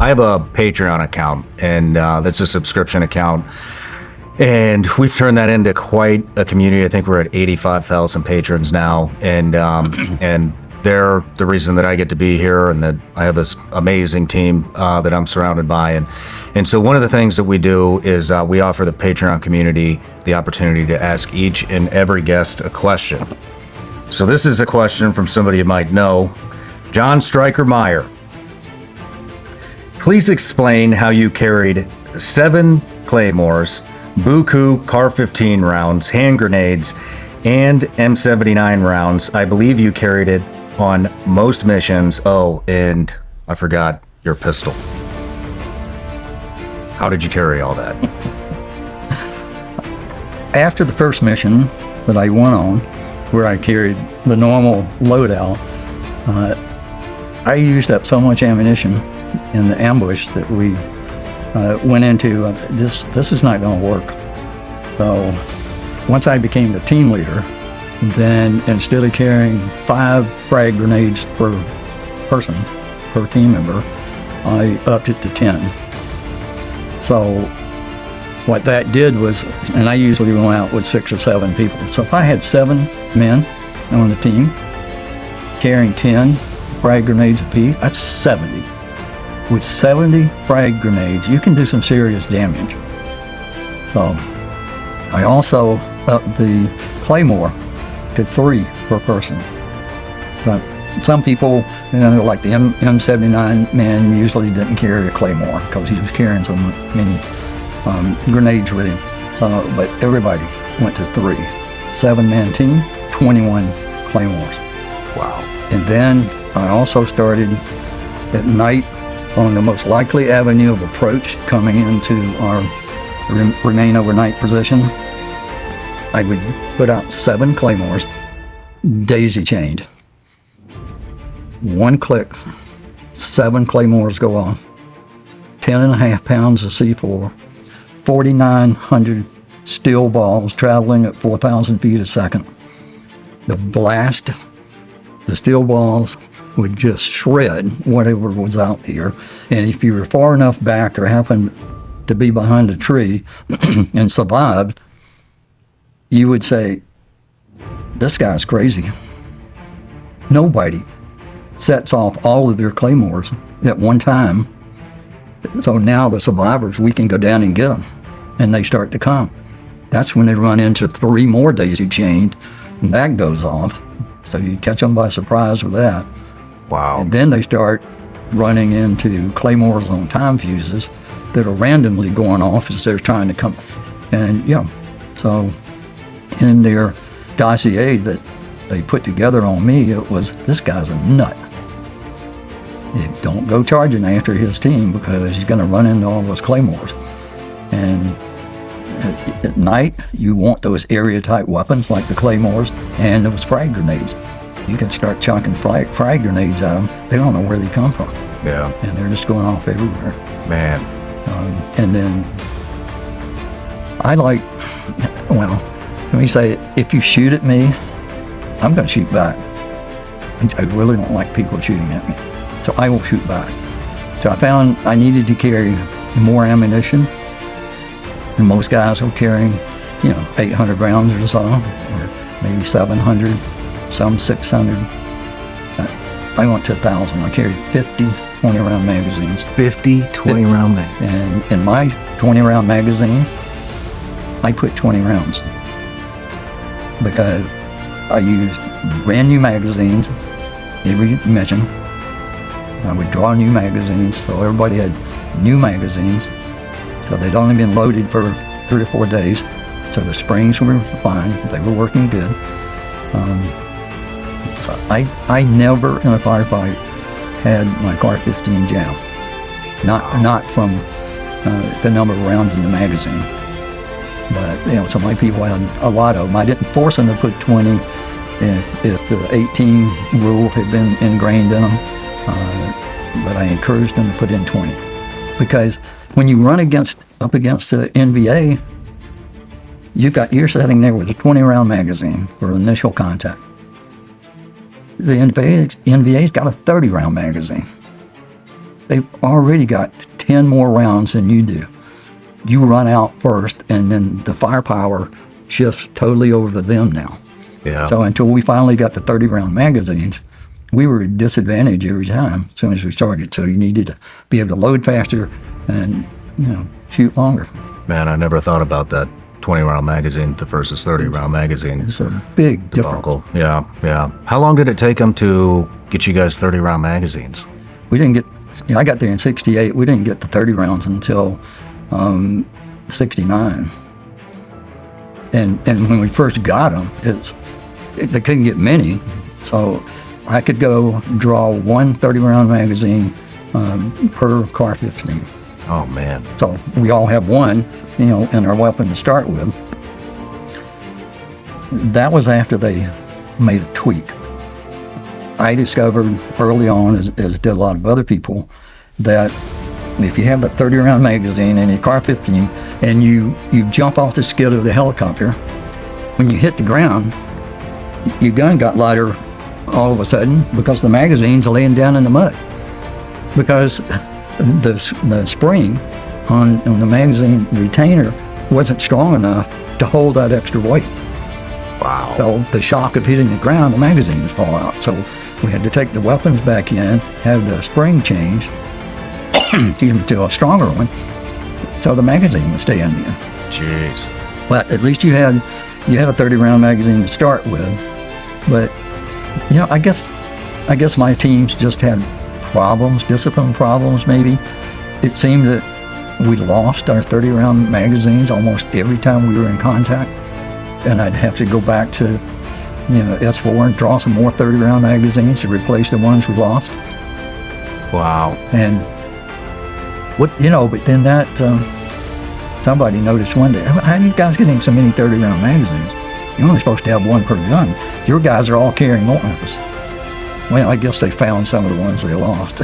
I have a Patreon account, and that's a subscription account. And we've turned that into quite a community. I think we're at 85,000 patrons now. And they're the reason that I get to be here, and that I have this amazing team that I'm surrounded by. And so one of the things that we do is we offer the Patreon community the opportunity to ask each and every guest a question. So this is a question from somebody you might know, John Stryker Meyer. Please explain how you carried 7 claymores, Buku Car-15 rounds, hand grenades, and M79 rounds. I believe you carried it on most missions. Oh, and I forgot your pistol. How did you carry all that? After the first mission that I went on, where I carried the normal loadout, I used up so much ammunition in the ambush that we went into. This is not going to work. So once I became the team leader, then instead of carrying 5 frag grenades per person, per team member, I upped it to 10. So what that did was, and I usually went out with 6 or 7 people. So if I had 7 men on the team carrying 10 frag grenades apiece, that's 70. With 70 frag grenades, you can do some serious damage. So I also upped the claymore to 3 per person. So some people, like the M79 man usually didn't carry a claymore because he was carrying so many grenades with him. So, but everybody went to 3. 7-man team, 21 claymores. Wow. And then I also started at night on the most likely avenue of approach coming into our remain overnight position. I would put out 7 claymores, daisy chained. 1 click, 7 claymores go off, 10.5 pounds of C4, 4,900 steel balls traveling at 4,000 feet a second. The blast, the steel balls would just shred whatever was out there. And if you were far enough back or happened to be behind a tree and survived, you would say, this guy's crazy. Nobody sets off all of their claymores at one time. So now the survivors, we can go down and get them. And they start to come. That's when they run into 3 more daisy chained, and that goes off. So you catch them by surprise with that. Wow. And then they start running into claymores on time fuses that are randomly going off as they're trying to come. And so in their dossier that they put together on me, it was, this guy's a nut. You don't go charging after his team because he's going to run into all those claymores. And at night, you want those area type weapons like the claymores and those frag grenades. You can start chucking frag grenades at them. They don't know where they come from. Yeah. And they're just going off everywhere. Man. And then let me say, if you shoot at me, I'm going to shoot back. I really don't like people shooting at me. So I will shoot back. So I found I needed to carry more ammunition. And most guys were carrying, 800 rounds or so, or maybe 700, some 600. I went to 1,000. I carried 50 20-round magazines. 50 20-round magazines. And in my 20-round magazines, I put 20 rounds because I used brand new magazines every mission. I would draw new magazines, so everybody had new magazines. So they'd only been loaded for 3 or 4 days. So the springs were fine. They were working good. So I never in a firefight had my Car-15 jam. Not from the number of rounds in the magazine. But, so my people had a lot of them. I didn't force them to put 20 if the 18 rule had been ingrained in them. But I encouraged them to put in 20. Because when you run up against the NVA, you're sitting there with a 20-round magazine for initial contact. The NVA's got a 30-round magazine. they've already got 10 more rounds than you do. You run out first, and then the firepower shifts totally over to them now. Yeah. So until we finally got the 30-round magazines, we were at disadvantage every time as soon as we started. So you needed to be able to load faster and, shoot longer. Man, I never thought about that 20-round magazine versus 30-round magazine. It's a big difference. Debacle. Yeah, yeah. How long did it take them to get you guys 30-round magazines? We didn't get, I got there in 68. We didn't get the 30 rounds until 69. And when we first got them, they couldn't get many. So I could go draw one 30-round magazine per car 15. Oh, man. So we all have one, in our weapon to start with. That was after they made a tweak. I discovered early on, as did a lot of other people, that if you have that 30-round magazine in your car 15 and you jump off the skid of the helicopter, when you hit the ground, your gun got lighter all of a sudden because the magazine's laying down in the mud. Because the spring on the magazine retainer wasn't strong enough to hold that extra weight. Wow. So the shock of hitting the ground, the magazine would fall out. So we had to take the weapons back in, have the spring changed to a stronger one, so the magazine would stay in there. Jeez. But at least you had a 30-round magazine to start with. But I guess my teams just had problems, discipline problems maybe. It seemed that we lost our 30-round magazines almost every time we were in contact, and I'd have to go back to S4 and draw some more 30-round magazines to replace the ones we lost. Wow. And but then that somebody noticed one day, how are you guys getting so many 30-round magazines? You're only supposed to have one per gun. Your guys are all carrying more. Well, I guess they found some of the ones they lost.